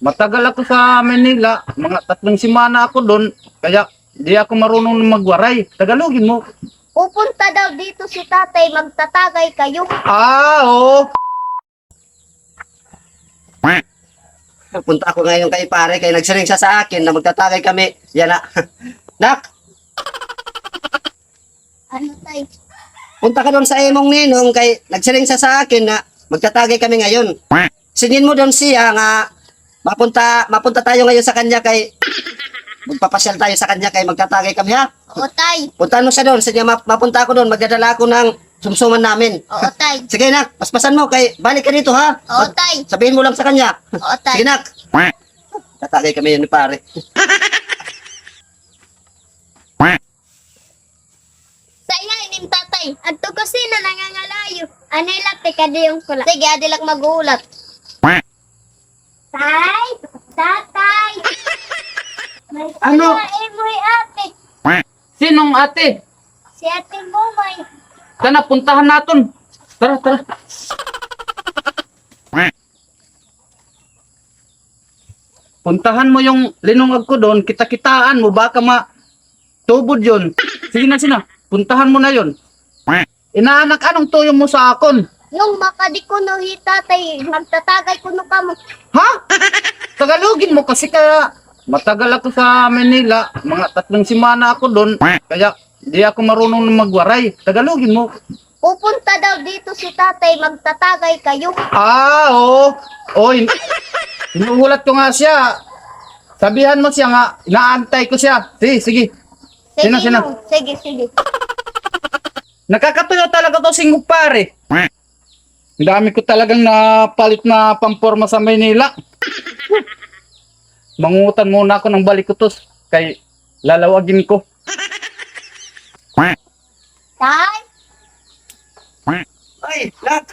Matagal ako sa Manila, mga 3 semana ako doon, kaya di ako marunong magwaray. Tagalogin mo. Pupunta daw dito si tatay, magtatagay kayo. Oo. Punta ako ngayon kay pare, kay nagsiring siya sa akin na magtatagay kami. Yan na. Nak, Ano tay? punta ka doon sa imong ninong kay nagsiring siya sa akin na magtatagay kami ngayon. Singin mo doon siya nga mapunta tayo ngayon sa kanya kay magpapasyal tayo sa kanya kay magtatagay kami ha. Oo tay. Puntahan mo siya doon, sige mapunta ako doon, magdadala ako ng sumsuman namin. Oo tay. Sige nak, paspasan mo kay balik ka dito ha. Oo tay. Sabihin mo lang sa kanya. Oo tay. Sige nak. Tatagay kami yun ni pare. Sa iya inim tatay. Adto kasi na nangangalayo. Anay late kadiyong kula. Sige adilak magulat. Tay, tatay. May Ano? Moy ate. Sinong ate? Si ate Momay. Kana, puntahan natin. Tara, tara. Puntahan mo yung linungag ko doon, kita-kitaan mo, baka matubod yun. Sige na, sina. Puntahan mo na yun. Inaanak, anong tuyo mo sa akon? Yung makadi ko no hi tatay, magtatagay ko no kamo. Ha? Tagalogin mo kasi kaya matagal ako sa Manila, mga 3 semana ako doon, kaya di ako marunong magwaray. Tagalogin mo. Pupunta daw dito si tatay, magtatagay kayo. Oo. Oy, hinuhulat ko nga siya. Sabihan mo siya nga, inaantay ko siya. Sige, sige. Sino, sino? no. Sige, sige. Nakakatuyo talaga to singgo pare. Ang dami ko talagang napalit na pamporma sa Maynila. Mangutan muna ako ng balikutos kay lalawagin ko. Tay, Ay, nak.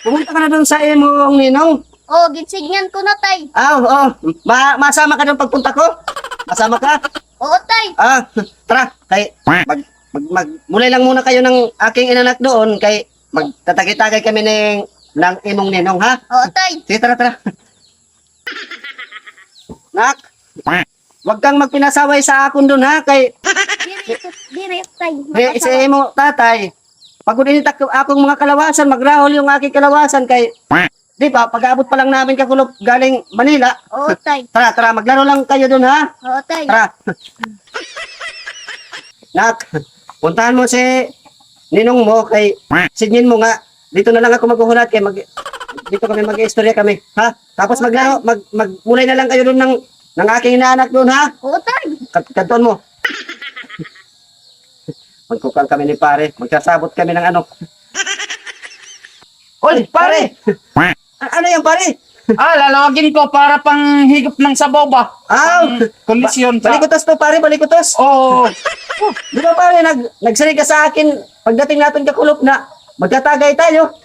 Pumunta ka na doon sa imong ninong. oh, ginsignan ko na tay. Oo. Masama ka doon pagpunta ko? Masama ka? Oo tay. Tara. Kay, mulay lang muna kayo ng aking inanak doon kay magtatagay-tagay kami ng imong ninong, ha? Oo tay. Sige, tara, tara. Nak, wag kang magpinasaway sa akon doon, ha? Kay, Dire tay. isa mo, tatay. Pagod init akong mga kalawasan, magrahol yung aking kalawasan kay, di ba, pag-aabot pa lang namin kakulop galing Manila. Oo tay. Tara, maglaro lang kayo doon, ha? Oo tay. Tara. Nak, puntahan mo si ninong mo kay signin mo nga. Dito na lang ako maghuhulat kay dito kami mag-istorya kami, ha? Tapos maglaro, magmulay na lang kayo doon ng aking inaanak doon, ha? Oo tay. Kanton mo. Magkukal kami ni pare. Magkasabot kami ng ano. Oy, pare! Ano yan, pare? Lalawagin ko para pang higop ng sabaw ba? Kondisyon sa... Balikutos to, pare, balikutos. Oo. Di ba, pare, nagsari ka sa akin pagdating natin kakulop na magkatagay tayo.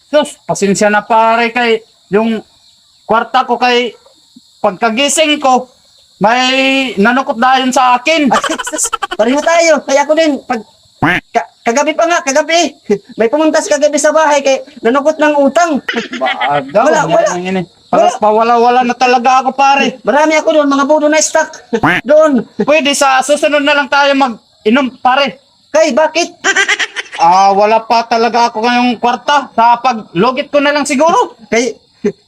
Sus, pasensya na pare kay yung kwarta ko kay pagkagising ko, may nanukot dahil sa akin. Pareho tayo. Kaya ako din, kagabi pa nga, kagabi. May pumuntas kagabi sa bahay kay nanukot ng utang. Baga, Wala. Paras pa wala na talaga ako pare. Marami ako doon, mga budo na stock. Doon. Pwede sa susunod na lang tayo mag-inom pare. Kay, bakit? Wala pa talaga ako ngayong kwarta. Sa paglogit ko na lang siguro. Kay,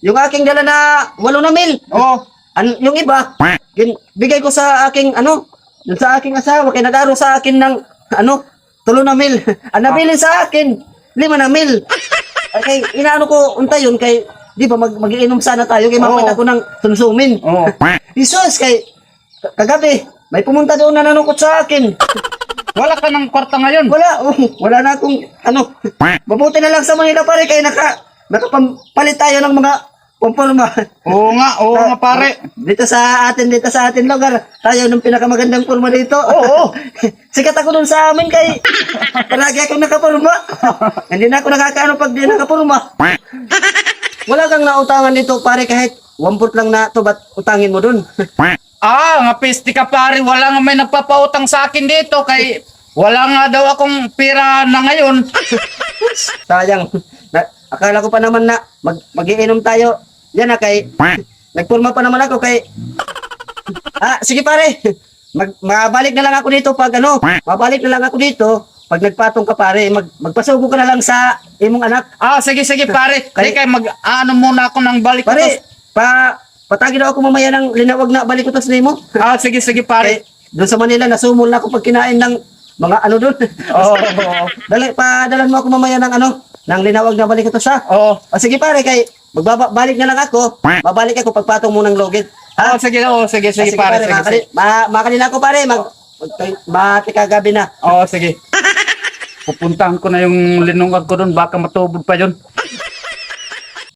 yung aking dala na 8 na mil. Oo. Yung iba, bigay ko sa aking, sa aking asawa, kay nag-aro sa akin ng, 3 na mil. Ang nabili sa akin, 5 na mil. Kay, inaano ko, unta yun, kay, di ba, mag-iinom sana tayo, kay mamaya ako ng sumsumin. Oo. Isos, kay, kagabi, may pumunta doon na nanukot sa akin. Wala ka ng kwarta ngayon. Wala na akong, mabuti na lang sa Manila pare, kay nakapampalit tayo ng mga pamporma. Oo nga pare. Dito sa atin lugar, tayo ng pinakamagandang porma dito. Oo. Sikat ako dun sa amin kay palagi akong nakaporma. Hindi na ako nakakaano pag di nakaporma. Wala kang nautangan dito pare kahit 1/4 lang na to, ba't utangin mo dun? Nga piste ka pare, wala nga may nagpapautang sa akin dito kay wala nga daw akong pera na ngayon. Sayang. Akala ko pa naman na magiinom tayo. Yan na kay nagpurma pa naman ako kay... Sige pare. Mabalik na lang ako dito pag ano. Mabalik na lang ako dito. Pag nagpatong ka pare, magpasugo ka na lang sa imong anak. Sige, pare. Kaya ano muna ako ng balik Pare, patagi daw ako mamaya ng linawag na balik utos nimo. Sige, pare. Doon sa Manila, nasumol na ako pag kinain ng mga ano doon. Oo. Padalan mo ako mamaya ng ano, ng linawag na balik utos ha. Oo. Sige pare, kay balik na lang ako. Babalik ako pagpatong mo ng logit. Sige, pare. Sige. Makanina ako pare, matikagabi na. Sige. Pupuntahan ko na yung linungag ko doon, baka matubod pa yun.